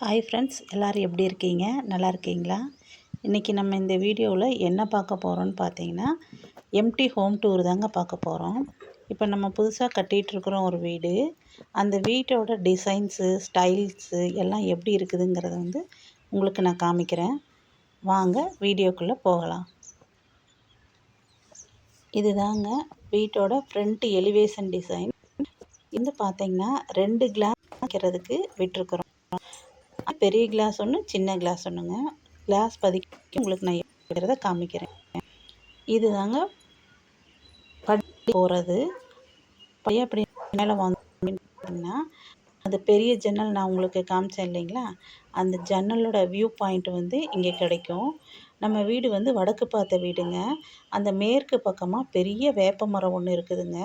Hi friends, எல்லோரும் எப்படி இருக்கீங்க? நல்லா இருக்கீங்களா? இன்றைக்கி நம்ம இந்த வீடியோவில் என்ன பார்க்க போகிறோம்னு பார்த்தீங்கன்னா, எம்டி ஹோம் டூர் தாங்க பார்க்க போகிறோம். இப்போ நம்ம புதுசாக கட்டிகிட்ருக்குறோம் ஒரு வீடு. அந்த வீட்டோட டிசைன்ஸு, ஸ்டைல்ஸு எல்லாம் எப்படி இருக்குதுங்கிறத உங்களுக்கு நான் காமிக்கிறேன். வாங்க வீடியோக்குள்ளே போகலாம். இதுதாங்க வீட்டோட ஃப்ரண்ட் எலிவேஷன் டிசைன். இது பார்த்தீங்கன்னா 2 கிளாஸ் வைக்கிறதுக்கு விட்டுருக்குறோம். பெரிய கிளாஸ் ஒன்று, சின்ன கிளாஸ் ஒன்றுங்க. கிளாஸ் பதிக்க உங்களுக்கு நான் எப்படிங்கிறத காமிக்கிறேன். இது தாங்க படி போகிறது. அப்படி மேலே வாங்கினா அந்த பெரிய ஜன்னல் நான் உங்களுக்கு காமிச்சேன் இல்லைங்களா, அந்த ஜன்னலோட வியூ பாயிண்ட் இங்கே கிடைக்கும். நம்ம வீடு வடக்கு பார்த்த வீடுங்க. அந்த மேற்கு பக்கமாக பெரிய வேப்ப மரம் ஒன்று இருக்குதுங்க.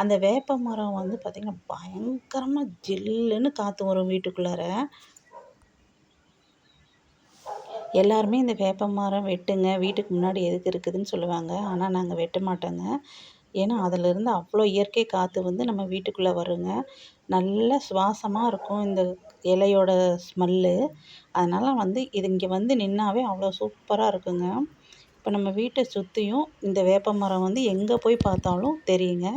அந்த வேப்ப மரம் பார்த்திங்கன்னா பயங்கரமாக ஜில்லுன்னு காற்று வரும் வீட்டுக்குள்ளார. எல்லாருமே இந்த வேப்ப மரம் வெட்டுங்க, வீட்டுக்கு முன்னாடி எதுக்கு இருக்குதுன்னு சொல்லுவாங்க. ஆனால் நாங்கள் வெட்ட மாட்டோங்க. ஏன்னா அதிலிருந்து அவ்வளோ இயற்கை காற்று நம்ம வீட்டுக்குள்ளே வருங்க. நல்ல சுவாசமாக இருக்கும் இந்த இலையோட ஸ்மெல்லு. அதனால் இது இங்கே நின்னாவே அவ்வளோ சூப்பராக இருக்குங்க. இப்போ நம்ம வீட்டை சுற்றியும் இந்த வேப்ப மரம் எங்கே போய் பார்த்தாலும் தெரியுங்க.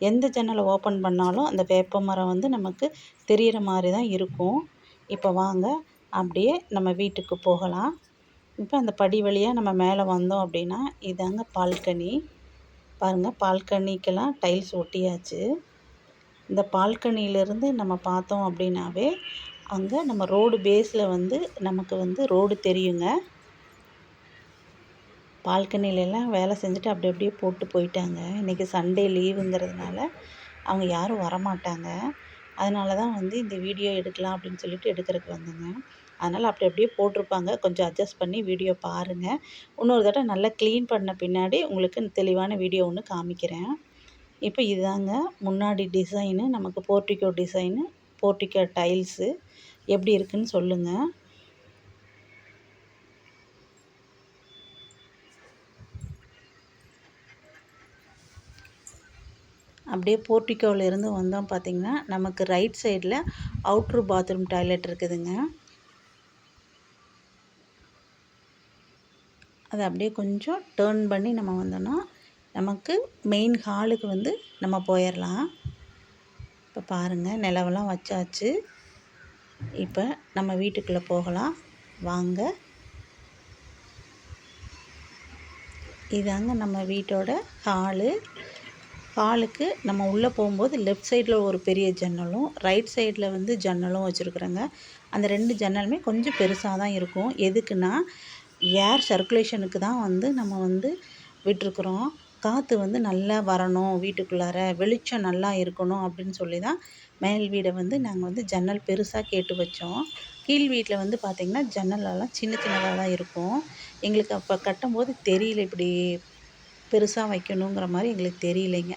எந்த ஜன்னலை ஓப்பன் பண்ணாலும் அந்த வேப்ப மரம் நமக்கு தெரிகிற மாதிரி தான் இருக்கும். இப்போ வாங்க அப்படியே நம்ம வீட்டுக்கு போகலாம். இப்போ அந்த படி வழியாக நம்ம மேலே வந்தோம் அப்படின்னா இதாங்க பால்கனி. பாருங்கள், பால்கனிக்கெல்லாம் டைல்ஸ் ஒட்டியாச்சு. இந்த பால்கனியிலேருந்து நம்ம பார்த்தோம் அப்படின்னாவே அங்கே நம்ம ரோடு பேஸில் நமக்கு ரோடு தெரியுங்க. பால்கனிலெல்லாம் வேலை செஞ்சுட்டு அப்படி அப்படியே போட்டு போயிட்டாங்க. இன்றைக்கி சண்டே லீவுங்கிறதுனால அவங்க யாரும் வரமாட்டாங்க. அதனால தான் இந்த வீடியோ எடுக்கலாம் அப்படின்னு சொல்லிட்டு எடுக்கிறதுக்கு வந்தேங்க. அதனால் அப்படி அப்படியே போட்டிருப்பாங்க. கொஞ்சம் அட்ஜஸ்ட் பண்ணி வீடியோ பாருங்கள். இன்னொரு தடவை நல்லா க்ளீன் பண்ண பின்னாடி உங்களுக்கு தெளிவான வீடியோ ஒன்று காமிக்கிறேன். இப்போ இதுதாங்க முன்னாடி டிசைனு, நமக்கு போர்ட்டிகோ டிசைனு, போர்ட்டிகோ டைல்ஸு எப்படி இருக்குதுன்னு சொல்லுங்கள். அப்படியே போர்ட்டிகோவிலேருந்து வந்தோம் பார்த்திங்கன்னா நமக்கு ரைட் சைடில் அவுட்ரு பாத்ரூம் டாய்லெட் இருக்குதுங்க. அதை அப்படியே கொஞ்சம் டேர்ன் பண்ணி நம்ம வந்தோன்னா நமக்கு மெயின் ஹாலுக்கு நம்ம போயிடலாம். இப்போ பாருங்கள், நிலவெல்லாம் வச்சாச்சு. இப்போ நம்ம வீட்டுக்குள்ளே போகலாம் வாங்க. இதாங்க நம்ம வீட்டோட ஹாலுக்கு நம்ம உள்ளே போகும்போது லெஃப்ட் சைடில் ஒரு பெரிய ஜன்னலும், ரைட் சைடில் ஜன்னலும் வச்சுருக்குறேங்க. அந்த 2 ஜன்னலுமே கொஞ்சம் பெருசாக தான் இருக்கும். எதுக்குன்னா ஏர் சர்க்குலேஷனுக்கு தான் நம்ம விட்டுருக்குறோம். காற்று நல்லா வரணும், வீட்டுக்குள்ளார வெளிச்சம் நல்லா இருக்கணும் அப்படின்னு சொல்லி தான் மேல் வீடை நாங்கள் ஜன்னல் பெருசாக கேட்டு வச்சோம். கீழ் வீட்டில் பார்த்திங்கன்னா ஜன்னலெல்லாம் சின்ன சின்னதாக தான் இருக்கும். எங்களுக்கு அப்போ கட்டும்போது தெரியல, இப்படி பெருசாக வைக்கணுங்கிற மாதிரி எங்களுக்கு தெரியலைங்க.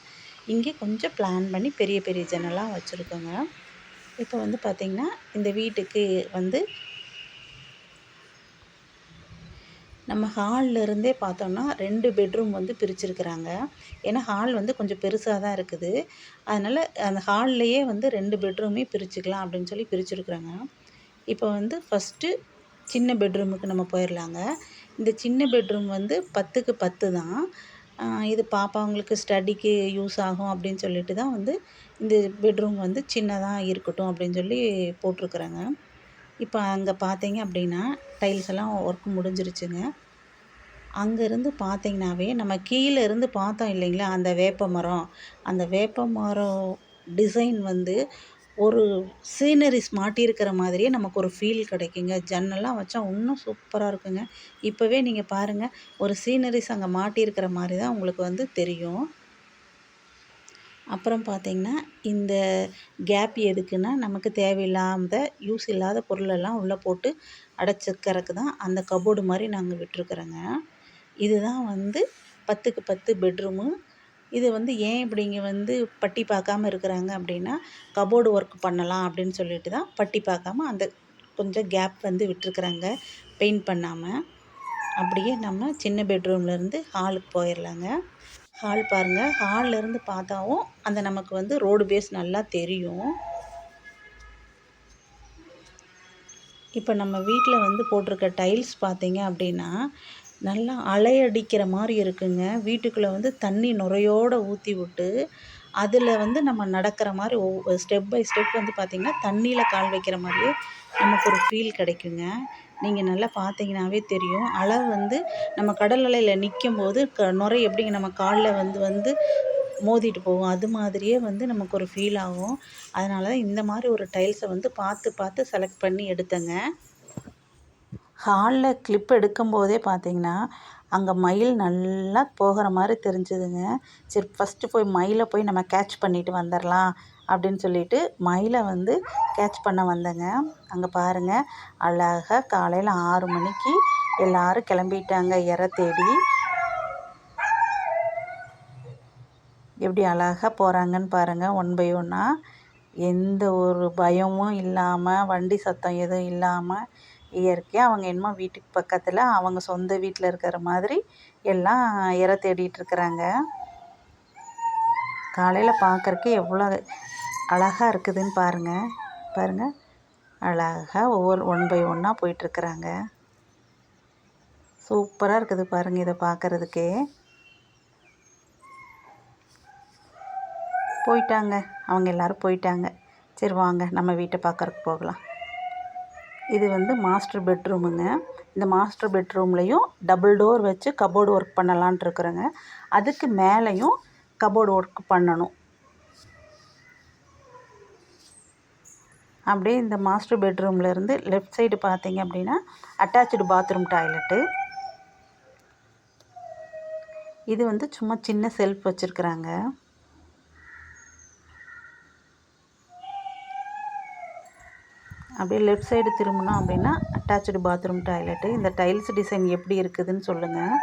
இங்கே கொஞ்சம் பிளான் பண்ணி பெரிய பெரிய ஜன்னலாக வச்சுருக்கோங்க. இப்போ பார்த்திங்கன்னா இந்த வீட்டுக்கு நம்ம ஹால்லேருந்தே பார்த்தோன்னா 2 பெட்ரூம் பிரிச்சுருக்குறாங்க. ஏன்னா ஹால் கொஞ்சம் பெருசாக தான் இருக்குது. அதனால் அந்த ஹால்லையே 2 பெட்ரூமே பிரிச்சுக்கலாம் அப்படின்னு சொல்லி பிரிச்சுருக்குறாங்க. இப்போ ஃபஸ்ட்டு சின்ன பெட்ரூமுக்கு நம்ம போயிடலாங்க. இந்த சின்ன பெட்ரூம் 10க்கு 10 தான். இது பாப்பாங்களுக்கு ஸ்டடிக்கு யூஸ் ஆகும் அப்படின்னு சொல்லிட்டு தான் இந்த பெட்ரூம் சின்னதாக இருக்கட்டும் அப்படின்னு சொல்லி போட்டிருக்குறாங்க. இப்போ அங்கே பார்த்தீங்க அப்படின்னா டைல்ஸ் எல்லாம் ஒர்க் முடிஞ்சிருச்சுங்க. அங்கேருந்து பார்த்தீங்கன்னாவே நம்ம கீழே இருந்து பார்த்தோம் இல்லைங்களா, அந்த வேப்ப மரம் டிசைன் ஒரு சீனரிஸ் மாட்டியிருக்கிற மாதிரியே நமக்கு ஒரு ஃபீல் கிடைக்குங்க. ஜன்னல்லாம் வச்சா இன்னும் சூப்பராக இருக்குங்க. இப்போவே நீங்கள் பாருங்கள், ஒரு சீனரிஸ் அங்கே மாட்டியிருக்கிற மாதிரி தான் உங்களுக்கு தெரியும். அப்புறம் பார்த்திங்கன்னா இந்த கேப் எதுக்குன்னா நமக்கு தேவையில்லாத யூஸ் இல்லாத பொருளெல்லாம் உள்ளே போட்டு அடைச்சிக்கிறதுக்கு தான் அந்த கபோர்டு மாதிரி நாங்கள் விட்டுருக்குறோங்க. இதுதான் 10க்கு 10 பெட்ரூமு. இது ஏன் இப்படி இங்கே பட்டி பார்க்காம இருக்கிறாங்க அப்படின்னா, கபோர்டு ஒர்க் பண்ணலாம் அப்படின்னு சொல்லிட்டு தான் பட்டி பார்க்காம அந்த கொஞ்சம் கேப் விட்டுருக்குறாங்க, பெயிண்ட் பண்ணாமல். அப்படியே நம்ம சின்ன பெட்ரூம்லேருந்து ஹாலுக்கு போயிடலாங்க. ஹால் பாருங்கள், ஹால்லேருந்து பார்த்தாவும் அந்த நமக்கு ரோடு பேஸ் நல்லா தெரியும். இப்போ நம்ம வீட்டில் வந்து போட்டிருக்க டைல்ஸ் பார்த்தீங்க அப்படின்னா நல்லா அலையடிக்கிற மாதிரி இருக்குங்க. வீட்டுக்குள்ளே வந்து தண்ணி நுரையோடு ஊற்றி விட்டு அதில் வந்து நம்ம நடக்கிற மாதிரி ஸ்டெப் பை ஸ்டெப் வந்து பார்த்திங்கன்னா தண்ணியில் கால் வைக்கிற மாதிரியே நமக்கு ஒரு ஃபீல் கிடைக்குங்க. நீங்கள் நல்லா பார்த்தீங்கன்னாவே தெரியும். அலை வந்து நம்ம கடல் அலையில் நிற்கும்போது நுரை எப்படிங்க நம்ம காலில் வந்து வந்து மோதிட்டு போகும். அது மாதிரியே வந்து நமக்கு ஒரு ஃபீல் ஆகும். அதனால தான் இந்த மாதிரி ஒரு டைல்ஸை வந்து பார்த்து பார்த்து செலக்ட் பண்ணி எடுத்தேங்க. ஹாலில் கிளிப் எடுக்கும்போதே பார்த்தீங்கன்னா அங்கே மயில் நல்லா போகிற மாதிரி தெரிஞ்சுதுங்க. சரி ஃபஸ்ட்டு போய் மயிலை போய் நம்ம கேட்ச் பண்ணிட்டு வந்துடலாம் அப்படின்னு சொல்லிட்டு மயிலை வந்து கேட்ச் பண்ண வந்தேங்க. அங்கே பாருங்கள், அழகாக காலையில் 6 மணிக்கு எல்லோரும் கிளம்பிட்டாங்க இரை தேடி. எப்படி அழகாக போகிறாங்கன்னு பாருங்கள், ஒன் பை ஒன்னாக. எந்த ஒரு பயமும் இல்லாமல், வண்டி சத்தம் எதுவும் இல்லாமல், இயற்கையாக அவங்க என்னமோ வீட்டுக்கு பக்கத்தில் அவங்க சொந்த வீட்டில் இருக்கிற மாதிரி எல்லாம் இரை தேடிட்டுருக்குறாங்க. காலையில் பார்க்குறக்கு எவ்வளோ அழகாக இருக்குதுன்னு பாருங்கள். பாருங்கள், அழகாக ஒன் பை ஒன்னாக போயிட்டுருக்குறாங்க. சூப்பராக இருக்குது பாருங்கள் இதை பார்க்குறதுக்கே. போயிட்டாங்க, அவங்க எல்லோரும் போயிட்டாங்க. சரி வாங்க நம்ம வீட்டை பார்க்குறக்கு போகலாம். இது வந்து மாஸ்டர் பெட்ரூமுங்க. இந்த மாஸ்டர் பெட்ரூம்லேயும் டபுள் டோர் வச்சு கபோர்டு ஒர்க் பண்ணலான்ட்டு இருக்கிறேங்க. அதுக்கு மேலேயும் கபோர்டு ஒர்க் பண்ணணும். அப்படியே இந்த மாஸ்டர் பெட்ரூம்லேருந்து லெஃப்ட் சைடு பார்த்தீங்க அப்படின்னா அட்டாச்சு பாத்ரூம் டாய்லெட்டு. இது வந்து சும்மா சின்ன செல்ஃப் வச்சுருக்குறாங்க. அப்படியே லெஃப்ட் சைடு திரும்பினோம் அப்படின்னா அட்டாச்சு பாத்ரூம் டாய்லெட்டு. இந்த டைல்ஸ் டிசைன் எப்படி இருக்குதுன்னு சொல்லுங்கள்.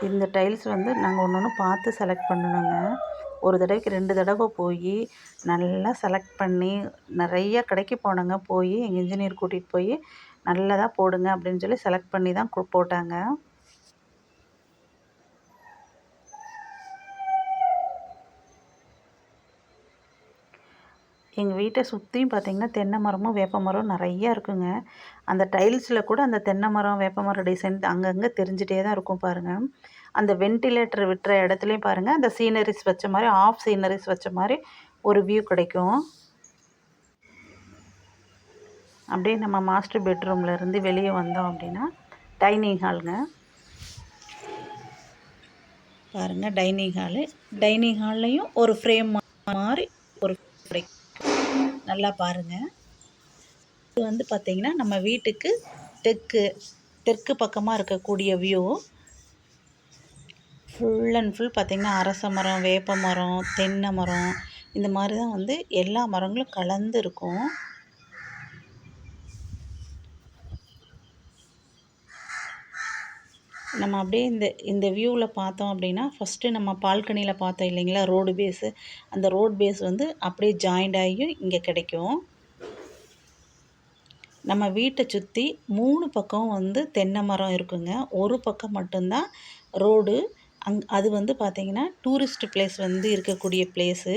இந்த டைல்ஸ் வந்து நாங்கள் ஒன்று ஒன்று பார்த்து செலக்ட் பண்ணணுங்க. ஒரு தடவைக்கு 2 தடவை போய் நல்லா செலக்ட் பண்ணி நிறைய கடைக்கு போனோங்க. போய் எங்கள் இன்ஜினியர் கூட்டிகிட்டு போய் நல்லதாக போடுங்க அப்படின்னு சொல்லி செலக்ட் பண்ணி தான் போட்டாங்க. எங்கள் வீட்டை சுற்றியும் பார்த்திங்கன்னா தென்னை மரமும் வேப்ப மரம் நிறையா இருக்குங்க. அந்த டைல்ஸில் கூட அந்த தென்னை மரம் வேப்ப மரம் டிசைன் அங்கங்கே தெரிஞ்சிட்டே தான் இருக்கும் பாருங்கள். அந்த வென்டிலேட்டர் விட்டுற இடத்துலையும் பாருங்கள், அந்த சீனரிஸ் வச்ச மாதிரி ஆஃப் சீனரிஸ் வச்ச மாதிரி ஒரு வியூ கிடைக்கும். அப்படியே நம்ம மாஸ்டர் பெட்ரூமில் இருந்து வெளியே வந்தோம் அப்படின்னா டைனிங் ஹாலுங்க. பாருங்கள் டைனிங் ஹாலு. டைனிங் ஹால்லையும் ஒரு ஃப்ரேம் மாதிரி ஒரு நல்லா பாருங்கள். இது வந்து பார்த்திங்கன்னா நம்ம வீட்டுக்கு தெற்கு பக்கமாக இருக்கக்கூடிய வியூ. ஃபுல் அண்ட் ஃபுல் பார்த்திங்கன்னா அரச மரம், வேப்ப மரம், தென்னை மரம், இந்த மாதிரி தான் வந்து எல்லா மரங்களும் கலந்து இருக்கும். நம்ம அப்படியே இந்த வியூவில் பார்த்தோம் அப்படின்னா ஃபஸ்ட்டு நம்ம பால்கனியில் பார்த்தோம் இல்லைங்களா ரோடு பேஸு, அந்த ரோட் பேஸ் வந்து அப்படியே ஜாயிண்ட் ஆகி இங்கே கிடைக்கும். நம்ம வீட்டை சுற்றி 3 பக்கம் வந்து தென்னை மரம் இருக்குங்க. ஒரு பக்கம் மட்டும்தான் ரோடு. அது வந்து பார்த்திங்கன்னா டூரிஸ்ட் பிளேஸ் வந்து இருக்கக்கூடிய பிளேஸு.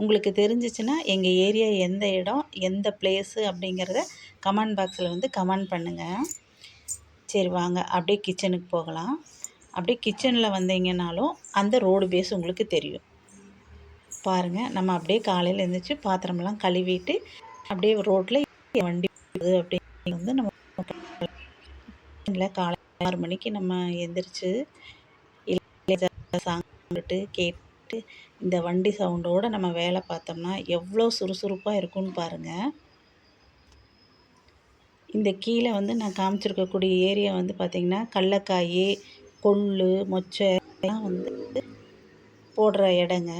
உங்களுக்கு தெரிஞ்சிச்சுன்னா எங்கள் ஏரியா எந்த இடம், எந்த பிளேஸு அப்படிங்கிறத கமெண்ட் பாக்ஸில் வந்து கமெண்ட் பண்ணுங்கள். சரி வாங்க அப்படியே கிச்சனுக்கு போகலாம். அப்படியே கிச்சனில் வந்தீங்கன்னாலும் அந்த ரோடு பேஸ் உங்களுக்கு தெரியும். பாருங்கள், நம்ம அப்படியே காலையில் எழுந்திரிச்சி பாத்திரமெல்லாம் கழுவிட்டு அப்படியே ரோட்டில் வண்டி அப்படின்னு வந்து நம்ம காலை 6 மணிக்கு நம்ம எந்திரிச்சு சாங்கிட்டு கேட்டு இந்த வண்டி சவுண்டோடு நம்ம வேலை பார்த்தோம்னா எவ்வளோ சுறுசுறுப்பாக இருக்குன்னு பாருங்கள். இந்த கீழே வந்து நான் காமிச்சிருக்கக்கூடிய ஏரியா வந்து பார்த்திங்கன்னா கடலக்காய், கொள்ளு, மொச்சை எல்லாம் வந்து போடுற இடங்க.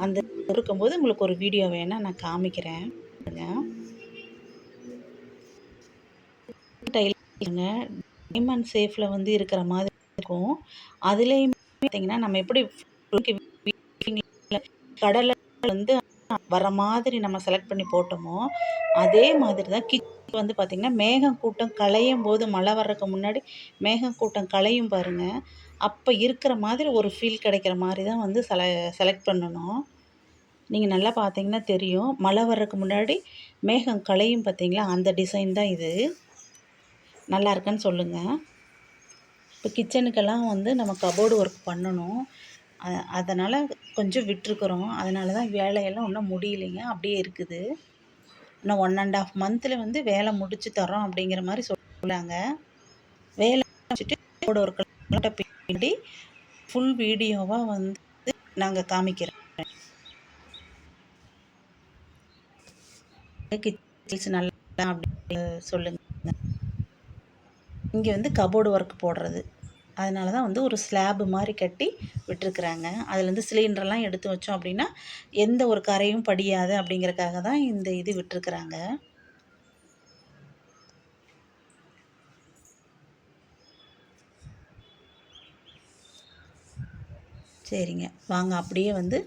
அந்த இருக்கும்போது உங்களுக்கு ஒரு வீடியோ வேணால் நான் காமிக்கிறேன். டைமண்ட் சேஃபில் வந்து இருக்கிற மாதிரி இருக்கும். அதுலேயுமே பார்த்திங்கன்னா நம்ம எப்படி கடலை வந்து வர மாதிரி நம்ம செலக்ட் பண்ணி போட்டோமோ அதே மாதிரி தான் கிச்சன் வந்து பார்த்திங்கன்னா மேகம் கூட்டம் களையும் போது மழை வர்றதுக்கு முன்னாடி மேகம் கூட்டம் களையும் பாருங்கள். அப்போ இருக்கிற மாதிரி ஒரு ஃபீல் கிடைக்கிற மாதிரி தான் வந்து செலக்ட் பண்ணணும். நீங்கள் நல்லா பார்த்தீங்கன்னா தெரியும். மழை வர்றதுக்கு முன்னாடி மேகம் கலையும் பார்த்தீங்களா, அந்த டிசைன் தான் இது. நல்லா இருக்குன்னு சொல்லுங்கள். இப்போ கிச்சனுக்கெல்லாம் வந்து நம்ம கபோர்டு ஒர்க் பண்ணணும். அதனால் கொஞ்சம் விட்டுருக்குறோம். அதனால தான் வேலையெல்லாம் இன்னும் முடியலைங்க. அப்படியே இருக்குது. இன்னும் 1 1/2 மந்த்தில் வந்து வேலை முடிச்சு தரோம் அப்படிங்கிற மாதிரி சொன்னாங்க. வேலை முடிச்சுட்டு கபோர்டு ஒர்க்கெல்லாம் பின்னாடி ஃபுல் வீடியோவாக வந்து நாங்கள் காமிக்கிறோம். கிச்சன்ஸ் நல்லா அப்படி சொல்லுங்கள். இங்கே வந்து கபோர்டு ஒர்க் போடுறது, அதனால தான் வந்து ஒரு ஸ்லாப் மாதிரி கட்டி விட்டுருக்குறாங்க. அதுலேருந்து சிலிண்டர்லாம் எடுத்து வச்சோம் அப்படின்னா எந்த ஒரு கரையும் படியாது அப்படிங்கிறக்காக தான் இந்த இது விட்டுருக்குறாங்க. சரிங்க, வாங்க அப்படியே வந்து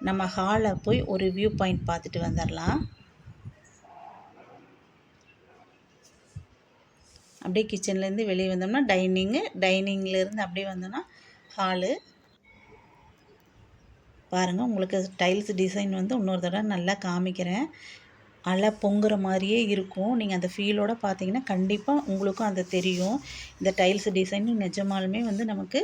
நம்ம ஹாலை போய் ஒரு வியூ பாயிண்ட் பார்த்துட்டு வந்துடலாம். அப்படியே கிச்சன்லேருந்து வெளியே வந்தோம்னா டைனிங்லேருந்து அப்படியே வந்தோம்னா ஹாலு. பாருங்கள், உங்களுக்கு டைல்ஸ் டிசைன் வந்து இன்னொரு தடவை நல்லா காமிக்கிறேன். அலை பொங்குற மாதிரியே இருக்கும். நீங்கள் அந்த ஃபீலோடு பார்த்தீங்கன்னா கண்டிப்பாக உங்களுக்கும் அது தெரியும். இந்த டைல்ஸ் டிசைன் நிஜமாலுமே வந்து நமக்கு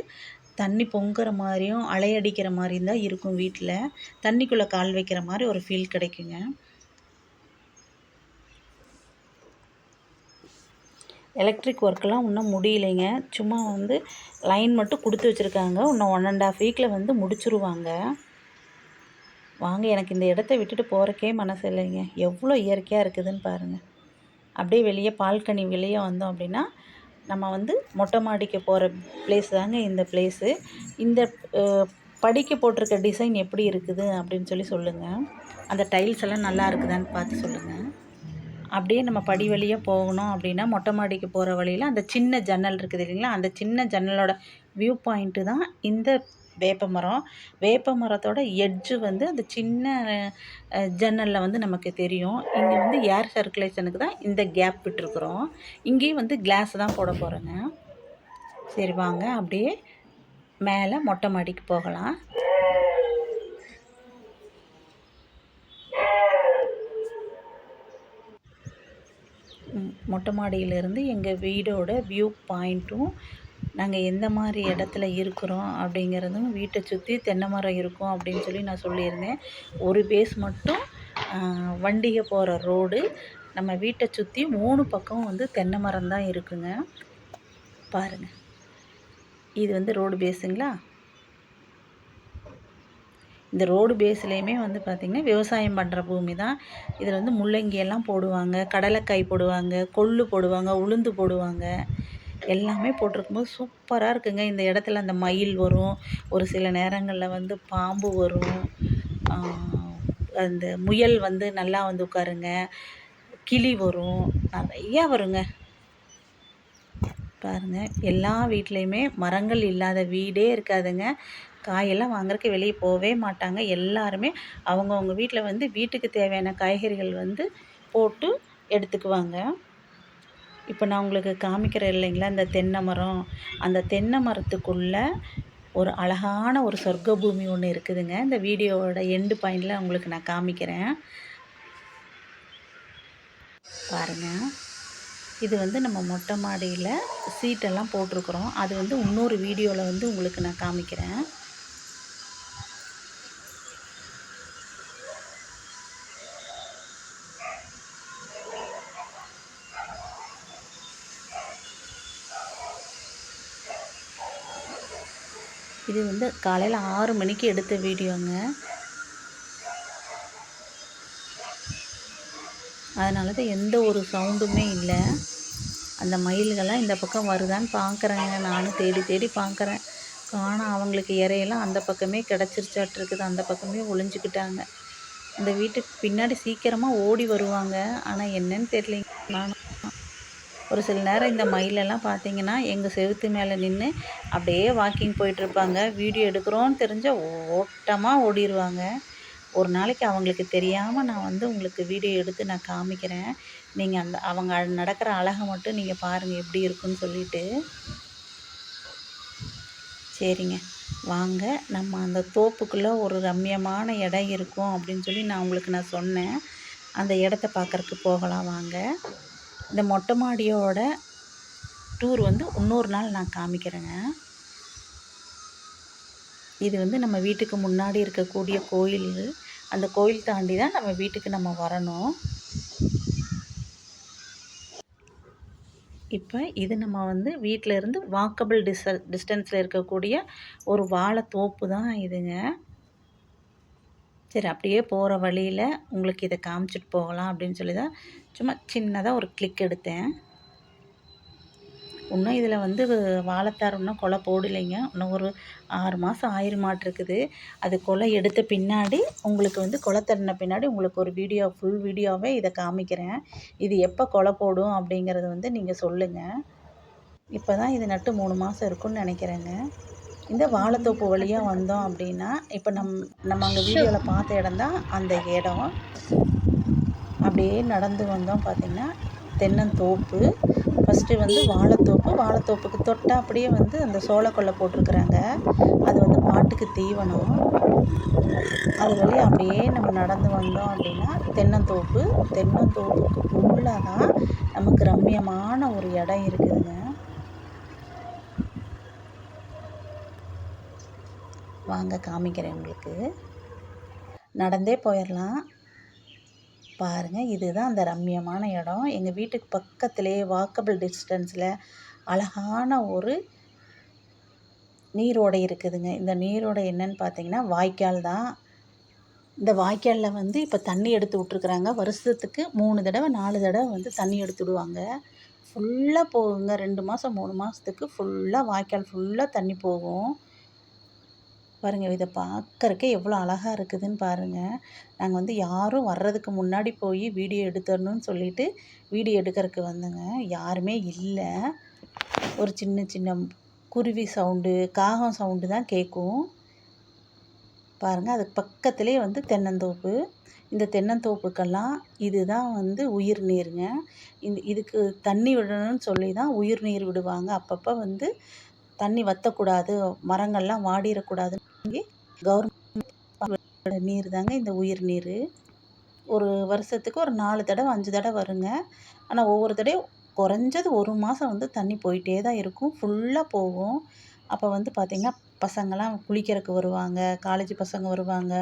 தண்ணி பொங்குற மாதிரியும் அலையடிக்கிற மாதிரியும் தான் இருக்கும். வீட்டில் தண்ணிக்குள்ளே கால் வைக்கிற மாதிரி ஒரு ஃபீல் கிடைக்குங்க. எலக்ட்ரிக் ஒர்க்கெலாம் இன்னும் முடியலைங்க. சும்மா வந்து லைன் மட்டும் கொடுத்து வச்சுருக்காங்க. இன்னும் 1 1/2 வீக்கில் வந்து முடிச்சுருவாங்க. வாங்க, எனக்கு இந்த இடத்த விட்டுட்டு போகிறக்கே மனசு இல்லைங்க. எவ்வளோ இயற்கையாக இருக்குதுன்னு பாருங்கள். அப்படியே வெளியே பால்கனி வெளியே வந்தோம் அப்படின்னா நம்ம வந்து மொட்டை மாடிக்கு போகிற பிளேஸ் தாங்க இந்த பிளேஸு. இந்த படிக்க போட்டிருக்க டிசைன் எப்படி இருக்குது அப்படின்னு சொல்லி சொல்லுங்கள். அந்த டைல்ஸ் எல்லாம் நல்லா இருக்குதான்னு பார்த்து சொல்லுங்கள். அப்படியே நம்ம படி வழியாக போகணும் அப்படின்னா மொட்டை மாடிக்கு போகிற வழியில் அந்த சின்ன ஜன்னல் இருக்குது இல்லைங்களா, அந்த சின்ன ஜன்னலோட வியூ பாயிண்ட்டு தான் இந்த வேப்பமரம். வேப்பமரத்தோட எட்ஜு வந்து அந்த சின்ன ஜன்னலில் வந்து நமக்கு தெரியும். இங்கே வந்து ஏர் சர்க்குலேஷனுக்கு தான் இந்த கேப் விட்டுருக்குறோம். இங்கேயும் வந்து கிளாஸ் தான் போட போகிறோங்க. சரி வாங்க அப்படியே மேலே மொட்டை மாடிக்கு போகலாம். மொட்டை மாடியிலேருந்து எங்கள் வீடோட வியூ பாயிண்ட்டும் நாங்கள் எந்த மாதிரி இடத்துல இருக்கிறோம் அப்படிங்கிறதும், வீட்டை சுற்றி தென்னை மரம் இருக்கும் அப்படின்னு சொல்லி நான் சொல்லியிருந்தேன். ஒரு பேஸ் மட்டும் வண்டிகை போகிற ரோடு. நம்ம வீட்டை சுற்றி 3 பக்கம் வந்து தென்னை மரம் தான் இருக்குங்க. பாருங்கள், இது வந்து ரோடு பேஸுங்களா. இந்த ரோடு பேஸ்லேயுமே வந்து பார்த்திங்கன்னா விவசாயம் பண்ணுற பூமி தான். இதில் வந்து முள்ளங்கி எல்லாம் போடுவாங்க, கடலைக்காய் போடுவாங்க, கொள்ளு போடுவாங்க, உளுந்து போடுவாங்க. எல்லாமே போட்டிருக்கும்போது சூப்பராக இருக்குங்க. இந்த இடத்துல அந்த மயில் வரும், ஒரு சில நேரங்களில் வந்து பாம்பு வரும், அந்த முயல் வந்து நல்லா வந்து உட்காருங்க, கிளி வரும், நிறையா வருங்க. பாருங்கள், எல்லா வீட்லேயுமே மரங்கள் இல்லாத வீடே இருக்காதுங்க. காயெல்லாம் வாங்குறதுக்கு வெளியே போகவே மாட்டாங்க. எல்லாருமே அவங்கவுங்க வீட்டில் வந்து வீட்டுக்கு தேவையான காய்கறிகள் வந்து போட்டு எடுத்துக்குவாங்க. இப்போ நான் உங்களுக்கு காமிக்கிறேன் இல்லைங்களா, இந்த தென்னை மரம். அந்த தென்னை மரத்துக்குள்ளே ஒரு அழகான ஒரு சொர்க்க பூமி ஒன்று இருக்குதுங்க. இந்த வீடியோவோட எண்டு பாயிண்டில் உங்களுக்கு நான் காமிக்கிறேன் பாருங்கள். இது வந்து நம்ம மொட்டை மாடியில் சீட்டெல்லாம் போட்டிருக்குறோம். அது வந்து இன்னொரு வீடியோவில் வந்து உங்களுக்கு நான் காமிக்கிறேன். இது வந்து காலையில் 6 மணிக்கு எடுத்த வீடியோங்க. அதனால தான் எந்த ஒரு சவுண்டுமே இல்லை. அந்த மயில்கள்லாம் இந்த பக்கம் வருதான்னு பார்க்குறேங்க. நானும் தேடி தேடி பார்க்குறேன், காணோம். அவங்களுக்கு இறையெல்லாம் அந்த பக்கமே கிடச்சிருச்சாட்ருக்குது. அந்த பக்கமே ஒளிஞ்சிக்கிட்டாங்க. இந்த வீட்டுக்கு பின்னாடி சீக்கிரமாக ஓடி வருவாங்க. ஆனால் என்னன்னு தெரியலைங்க. நானும் ஒரு சில நேரம் இந்த மயிலெல்லாம் பார்த்தீங்கன்னா எங்கள் செவுத்து மேலே நின்று அப்படியே வாக்கிங் போயிட்டுருப்பாங்க. வீடியோ எடுக்கிறோன்னு தெரிஞ்சால் ஓட்டமாக ஓடிடுவாங்க. ஒரு நாளைக்கு அவங்களுக்கு தெரியாமல் நான் வந்து உங்களுக்கு வீடியோ எடுத்து நான் காமிக்கிறேன். நீங்கள் அவங்க நடக்கிற அழகை மட்டும் நீங்கள் பாருங்கள் எப்படி இருக்குன்னு சொல்லிட்டு. சரிங்க, வாங்க நம்ம அந்த தோப்புக்குள்ளே ஒரு ரம்மியமான இடம் இருக்கும் அப்படின்னு சொல்லி நான் சொன்னேன். அந்த இடத்த பார்க்கறக்கு போகலாம் வாங்க. இந்த மொட்டை மாடியோட டூர் வந்து இன்னொரு நாள் நான் காமிக்கிறேங்க. இது வந்து நம்ம வீட்டுக்கு முன்னாடி இருக்கக்கூடிய கோயில். அந்த கோயில் தாண்டி தான் நம்ம வீட்டுக்கு நம்ம வரணும். இப்போ இது நம்ம வந்து வீட்டில் இருந்து வாக்கபிள் டிஸ்டன்ஸில் இருக்கக்கூடிய ஒரு வாழைத்தோப்பு தான் இதுங்க. சரி, அப்படியே போகிற வழியில் உங்களுக்கு இதை காமிச்சிட்டு போகலாம் அப்படின்னு சொல்லி தான் சும்மா சின்னதாக ஒரு கிளிக் எடுத்தேன். இன்னும் இதில் வந்து வாழைத்தார் இன்னும் கொலை போடலைங்க. இன்னும் ஒரு 6 மாதம் ஆயிருமாட்டிருக்குது. அது கொலை எடுத்த பின்னாடி உங்களுக்கு வந்து கொலை தட்டின பின்னாடி உங்களுக்கு ஒரு ஃபுல் வீடியோவே இதை காமிக்கிறேன். இது எப்போ கொலை போடும் அப்படிங்கிறத வந்து நீங்கள் சொல்லுங்கள். இப்போ தான் இது நட்டு 3 மாதம் இருக்குன்னு நினைக்கிறேங்க. இந்த வாழைத்தோப்பு வழியாக வந்தோம் அப்படின்னா, இப்போ நம்ம அங்கே வீடியோவில் பார்த்த இடம் தான் அந்த இடம். அப்படியே நடந்து வந்தோம் பார்த்திங்கன்னா தென்னந்தோப்பு. ஃபஸ்ட்டு வந்து வாழைத்தோப்புக்கு தொட்டால் அப்படியே வந்து அந்த சோளக்கொல்லை போட்டிருக்குறாங்க. அது வந்து மாட்டுக்கு தீவனம். அது வழியாக அப்படியே நம்ம நடந்து வந்தோம் அப்படின்னா தென்னந்தோப்புக்கு உள்ளே தான் நமக்கு ரம்மியமான ஒரு இடம் இருக்குதுங்க. வாங்க காமிக்கிறேன் உங்களுக்கு. நடந்தே போயிடலாம். பாருங்கள், இதுதான் அந்த ரம்மியமான இடம். எங்கள் வீட்டுக்கு பக்கத்துலேயே வாக்கபிள் டிஸ்டன்ஸில் அழகான ஒரு நீரோடை இருக்குதுங்க. இந்த நீரோடை என்னன்னு பார்த்தீங்கன்னா வாய்க்கால் தான். இந்த வாய்க்காலில் வந்து இப்போ தண்ணி எடுத்து விட்ருக்குறாங்க. வருஷத்துக்கு 3 தடவை 4 தடவை வந்து தண்ணி எடுத்து விடுவாங்க. ஃபுல்லாக போகுங்க. 2 மாதம் 3 மாதத்துக்கு ஃபுல்லாக வாய்க்கால் ஃபுல்லாக தண்ணி போகும். பாருங்கள், இதை பார்க்கறக்கே எவ்வளோ அழகாக இருக்குதுன்னு பாருங்கள். நாங்கள் வந்து யாரும் வர்றதுக்கு முன்னாடி போய் வீடியோ எடுத்துடணும்னு சொல்லிவிட்டு வீடியோ எடுக்கிறதுக்கு வந்தோங்க. யாருமே இல்லை. ஒரு சின்ன சின்ன குருவி சவுண்டு, காகம் சவுண்டு தான் கேட்கும். பாருங்கள், அதுக்கு பக்கத்துலேயே வந்து தென்னந்தோப்பு. இந்த தென்னந்தோப்புக்கெல்லாம் இதுதான் வந்து உயிர் நீருங்க. இதுக்கு தண்ணி விடணும்னு சொல்லி தான் உயிர் நீர் விடுவாங்க. அப்பப்போ வந்து தண்ணி வற்றக்கூடாது, மரங்கள்லாம் வாடிடக்கூடாதுன்னு கவர்மெண்ட் நீர் தாங்க இந்த உயிர் நீர். ஒரு வருஷத்துக்கு ஒரு 4 தடவை 5 தடவை வருங்க. ஆனால் ஒவ்வொரு தடவையும் குறைஞ்சது 1 மாதம் வந்து தண்ணி போயிட்டே தான் இருக்கும். ஃபுல்லாக போகும். அப்போ வந்து பார்த்திங்கன்னா பசங்கள்லாம் குளிக்கிறதுக்கு வருவாங்க, காலேஜ் பசங்க வருவாங்க,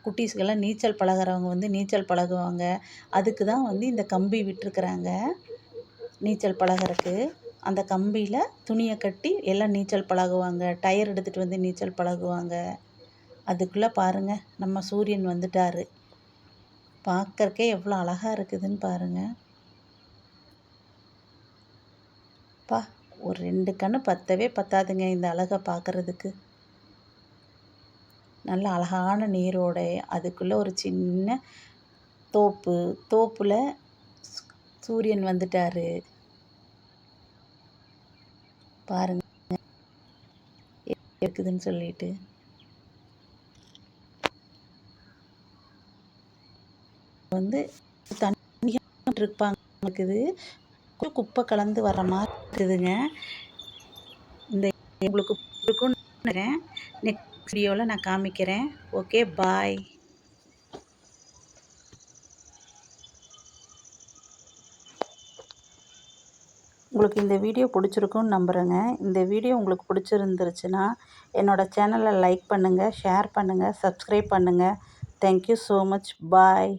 குட்டீஸ்கெல்லாம் நீச்சல் பழகிறவங்க வந்து நீச்சல் பழகுவாங்க. அதுக்கு தான் வந்து இந்த கம்பி விட்டுருக்குறாங்க நீச்சல் பழகிறதுக்கு. அந்த கம்பியில் துணியை கட்டி எல்லாம் நீச்சல் பழகுவாங்க. டயர் எடுத்துகிட்டு வந்து நீச்சல் பழகுவாங்க. அதுக்குள்ளே பாருங்கள், நம்ம சூரியன் வந்துட்டார். பார்க்கறக்கே எவ்வளோ அழகாக இருக்குதுன்னு பாருங்கள். ஒரு 2 கண்ணு பத்தவே பத்தாதுங்க இந்த அழகை பார்க்குறதுக்கு. நல்ல அழகான நீரோடை, அதுக்குள்ளே ஒரு சின்ன தோப்பில் சூரியன் வந்துட்டார். பாருங்க இருக்குதுன்னு சொல்லிட்டு. வந்து தண்ணி இருப்பாங்க இருக்குது, குப்பை கலந்து வர்ற மாதிரி இருக்குதுங்க. இந்த உங்களுக்கு இருக்குன்னு நினைக்கிறேன். நெக்ஸ்ட் வீடியோவில் நான் காமிக்கிறேன். ஓகே, பாய். உங்களுக்கு இந்த வீடியோ பிடிச்சிருக்குன்னு நம்புகிறேங்க. இந்த வீடியோ உங்களுக்கு பிடிச்சிருந்துருச்சுன்னா என்னோடய சேனலை லைக் பண்ணுங்கள், ஷேர் பண்ணுங்கள், சப்ஸ்கிரைப் பண்ணுங்கள். Thank you so much. பாய்.